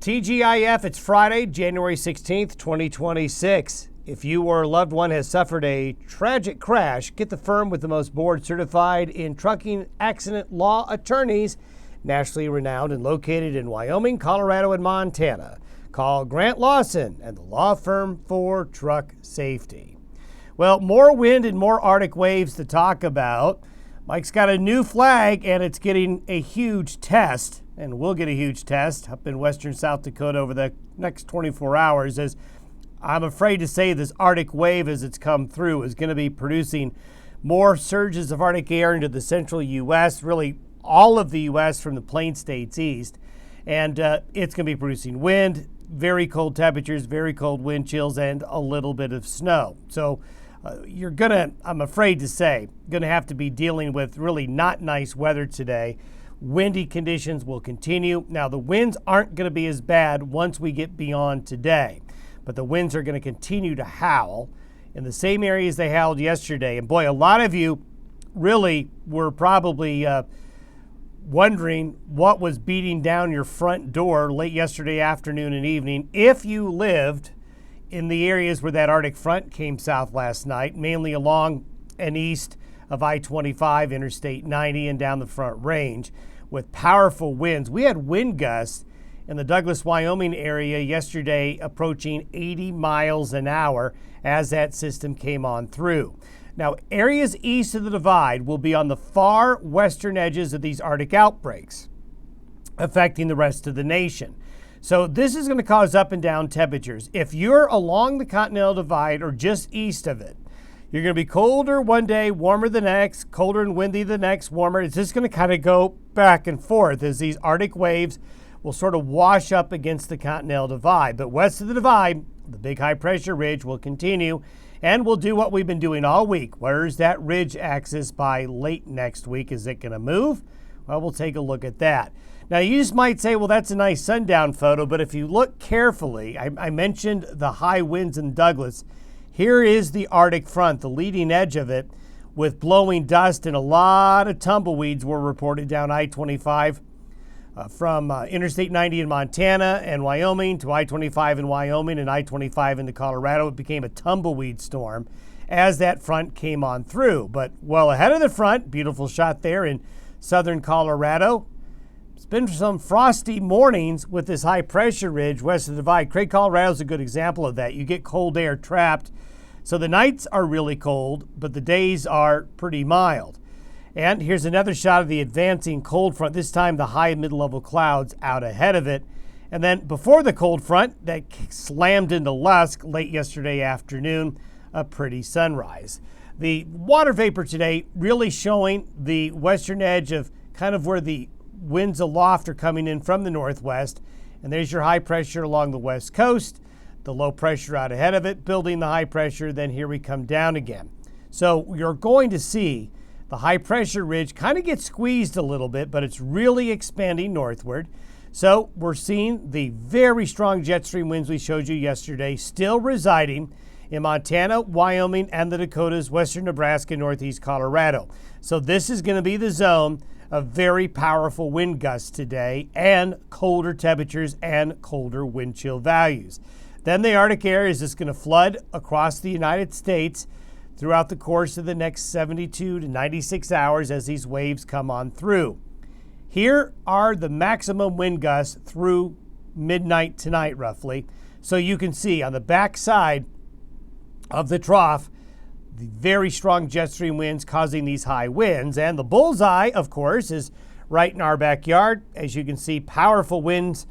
TGIF, it's Friday, January 16th, 2026. If you or a loved one has suffered a tragic crash, get the firm with the most board certified in trucking accident law attorneys, nationally renowned and located in Wyoming, Colorado, and Montana. Call Grant Lawson and the law firm for truck safety. Well, more wind and more Arctic waves to talk about. Mike's got a new flag and it's getting a huge test, and we'll get a huge test up in western South Dakota over the next 24 hours, as I'm afraid to say this Arctic wave as it's come through is going to be producing more surges of Arctic air into the central U.S., really all of the U.S. from the Plain States east, and it's going to be producing wind, very cold temperatures, very cold wind chills, and a little bit of snow. So you're going to, I'm afraid to say, going to have to be dealing with really not nice weather today. Windy conditions will continue. Now, the winds aren't going to be as bad once we get beyond today, but the winds are going to continue to howl in the same areas they howled yesterday. And boy, a lot of you really were probably wondering what was beating down your front door late yesterday afternoon and evening. If you lived in the areas where that Arctic front came south last night, mainly along and east of I-25, Interstate 90, and down the Front Range with powerful winds. We had wind gusts in the Douglas, Wyoming area yesterday approaching 80 miles an hour as that system came on through. Now, areas east of the divide will be on the far western edges of these Arctic outbreaks, affecting the rest of the nation. So this is going to cause up and down temperatures. If you're along the Continental Divide or just east of it, you're going to be colder one day, warmer the next, colder and windy the next, warmer. It's just going to kind of go back and forth as these Arctic waves will sort of wash up against the Continental Divide. But west of the divide, the big high pressure ridge will continue and we'll do what we've been doing all week. Where's that ridge axis by late next week? Is it going to move? Well, we'll take a look at that. Now, you just might say, well, that's a nice sundown photo, but if you look carefully, I mentioned the high winds in Douglas. Here is the Arctic front, the leading edge of it, with blowing dust, and a lot of tumbleweeds were reported down I-25 from Interstate 90 in Montana and Wyoming to I-25 in Wyoming and I-25 into Colorado. It became a tumbleweed storm as that front came on through. But well ahead of the front, beautiful shot there in southern Colorado. It's been some frosty mornings with this high pressure ridge west of the divide. Craig, Colorado is a good example of that. You get cold air trapped. So the nights are really cold, but the days are pretty mild. And here's another shot of the advancing cold front, this time the high and mid-level clouds out ahead of it. And then before the cold front that slammed into Lusk late yesterday afternoon, a pretty sunrise. The water vapor today really showing the western edge of kind of where the winds aloft are coming in from the northwest. And there's your high pressure along the west coast, the low pressure out ahead of it, building the high pressure. Then here we come down again. So you're going to see the high pressure ridge kind of get squeezed a little bit, but it's really expanding northward. So we're seeing the very strong jet stream winds we showed you yesterday still residing in Montana, Wyoming, and the Dakotas, western Nebraska, northeast Colorado. So this is going to be the zone of very powerful wind gusts today and colder temperatures and colder wind chill values. Then the Arctic air is just going to flood across the United States throughout the course of the next 72 to 96 hours as these waves come on through. Here are the maximum wind gusts through midnight tonight, roughly. So you can see on the back side of the trough, the very strong jet stream winds causing these high winds. And the bullseye, of course, is right in our backyard. As you can see, powerful winds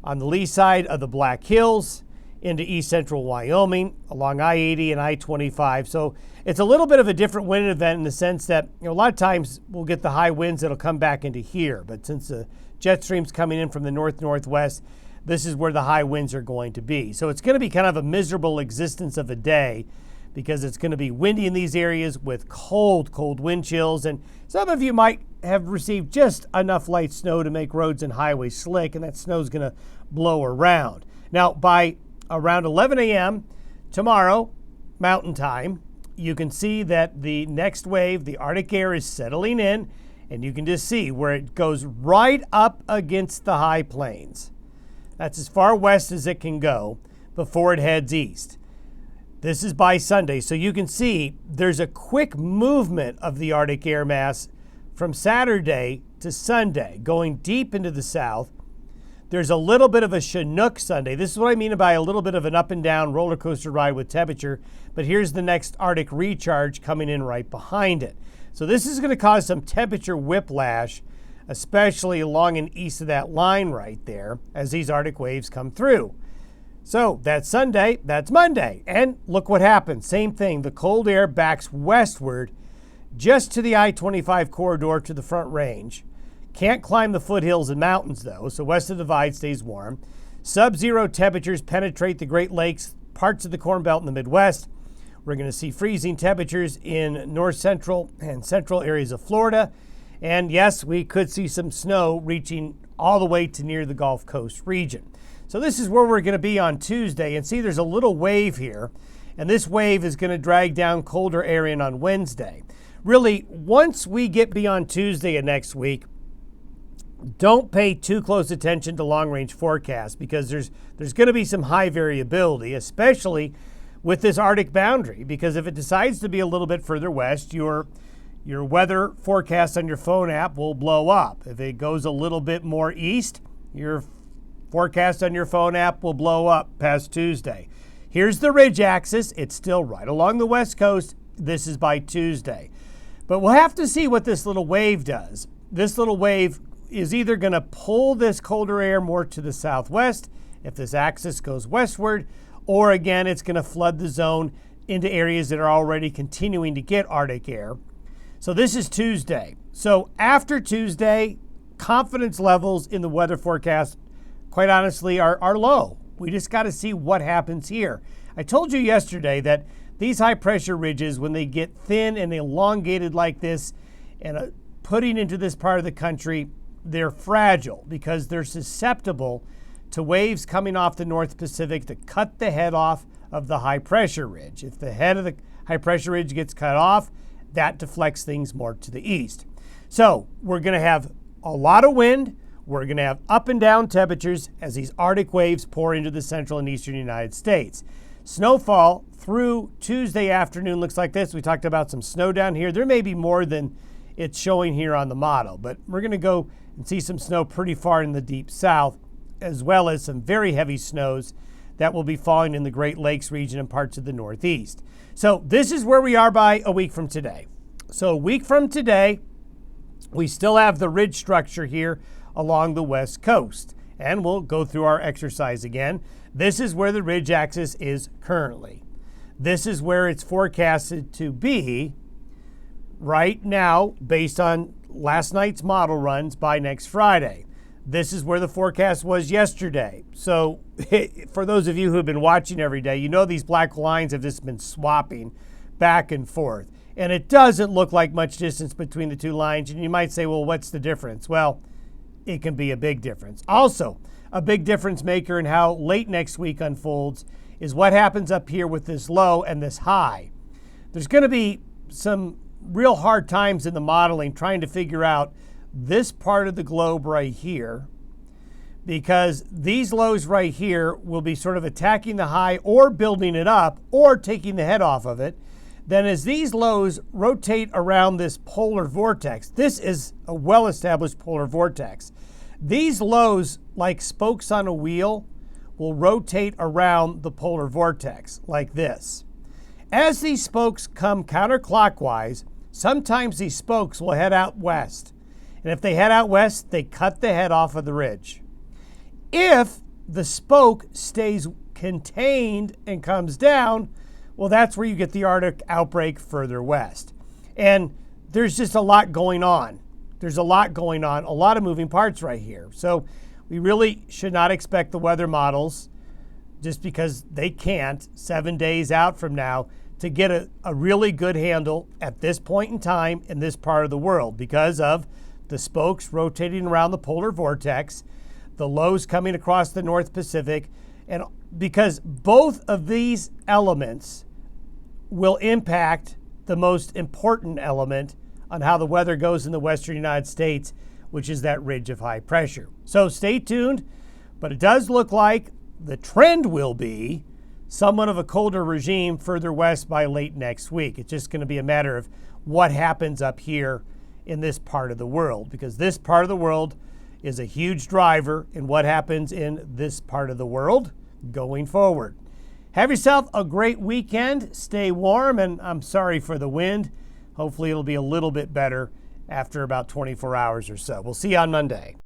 on the lee side of the Black Hills into east central Wyoming along I-80 and I-25. So it's a little bit of a different wind event in the sense that, a lot of times we'll get the high winds that'll come back into here. But since the jet stream's coming in from the north-northwest, this is where the high winds are going to be. So it's going to be kind of a miserable existence of a day, because it's going to be windy in these areas with cold, cold wind chills. And some of you might have received just enough light snow to make roads and highways slick, and that snow is going to blow around. Now, by around 11 a.m. tomorrow, Mountain Time, you can see that the next wave, the Arctic air, is settling in, and you can just see where it goes right up against the high plains. That's as far west as it can go before it heads east. This is by Sunday, so you can see there's a quick movement of the Arctic air mass from Saturday to Sunday, going deep into the south. There's a little bit of a Chinook Sunday. This is what I mean by a little bit of an up and down roller coaster ride with temperature, but here's the next Arctic recharge coming in right behind it. So this is going to cause some temperature whiplash, especially along and east of that line right there as these Arctic waves come through. So that's Sunday, that's Monday. And look what happens. Same thing. The cold air backs westward just to the I-25 corridor to the Front Range. Can't climb the foothills and mountains, though, so west of the divide stays warm. Sub-zero temperatures penetrate the Great Lakes, parts of the Corn Belt in the Midwest. We're going to see freezing temperatures in north central and central areas of Florida. And yes, we could see some snow reaching all the way to near the Gulf Coast region. So this is where we're going to be on Tuesday. And see, there's a little wave here. And this wave is going to drag down colder air in on Wednesday. Really, once we get beyond Tuesday of next week, don't pay too close attention to long-range forecasts because there's going to be some high variability, especially with this Arctic boundary. Because if it decides to be a little bit further west, your weather forecast on your phone app will blow up. If it goes a little bit more east, your forecast on your phone app will blow up past Tuesday. Here's the ridge axis. It's still right along the west coast. This is by Tuesday. But we'll have to see what this little wave does. This little wave is either going to pull this colder air more to the southwest if this axis goes westward, or again, it's going to flood the zone into areas that are already continuing to get Arctic air. So this is Tuesday. So after Tuesday, confidence levels in the weather forecast, quite honestly, are low. We just got to see what happens here. I told you yesterday that these high pressure ridges, when they get thin and elongated like this and putting into this part of the country, they're fragile because they're susceptible to waves coming off the North Pacific to cut the head off of the high pressure ridge. If the head of the high pressure ridge gets cut off, that deflects things more to the east. So we're going to have a lot of wind. We're going to have up and down temperatures as these Arctic waves pour into the central and eastern United States. Snowfall through Tuesday afternoon looks like this. We talked about some snow down here. There may be more than it's showing here on the model, but we're going to go and see some snow pretty far in the deep south, as well as some very heavy snows that will be falling in the Great Lakes region and parts of the Northeast. So this is where we are by a week from today. So a week from today, we still have the ridge structure here along the west coast. And we'll go through our exercise again. This is where the ridge axis is currently. This is where it's forecasted to be right now based on last night's model runs by next Friday. This is where the forecast was yesterday. So for those of you who have been watching every day, you know these black lines have just been swapping back and forth. And it doesn't look like much distance between the two lines. And you might say, well, what's the difference? Well, it can be a big difference. Also, a big difference maker in how late next week unfolds is what happens up here with this low and this high. There's going to be some real hard times in the modeling trying to figure out this part of the globe right here, because these lows right here will be sort of attacking the high or building it up or taking the head off of it. Then as these lows rotate around this polar vortex, this is a well-established polar vortex. These lows, like spokes on a wheel, will rotate around the polar vortex like this. As these spokes come counterclockwise, sometimes these spokes will head out west. And if they head out west, they cut the head off of the ridge. If the spoke stays contained and comes down, well, that's where you get the Arctic outbreak further west. And there's just a lot going on. There's a lot going on, a lot of moving parts right here. So we really should not expect the weather models, just because they can't, 7 days out from now, to get a really good handle at this point in time in this part of the world because of the spokes rotating around the polar vortex, the lows coming across the North Pacific, and because both of these elements will impact the most important element on how the weather goes in the western United States, which is that ridge of high pressure. So stay tuned. But it does look like the trend will be somewhat of a colder regime further west by late next week. It's just going to be a matter of what happens up here in this part of the world, because this part of the world is a huge driver in what happens in this part of the world going forward. Have yourself a great weekend. Stay warm, and I'm sorry for the wind. Hopefully it'll be a little bit better after about 24 hours or so. We'll see you on Monday.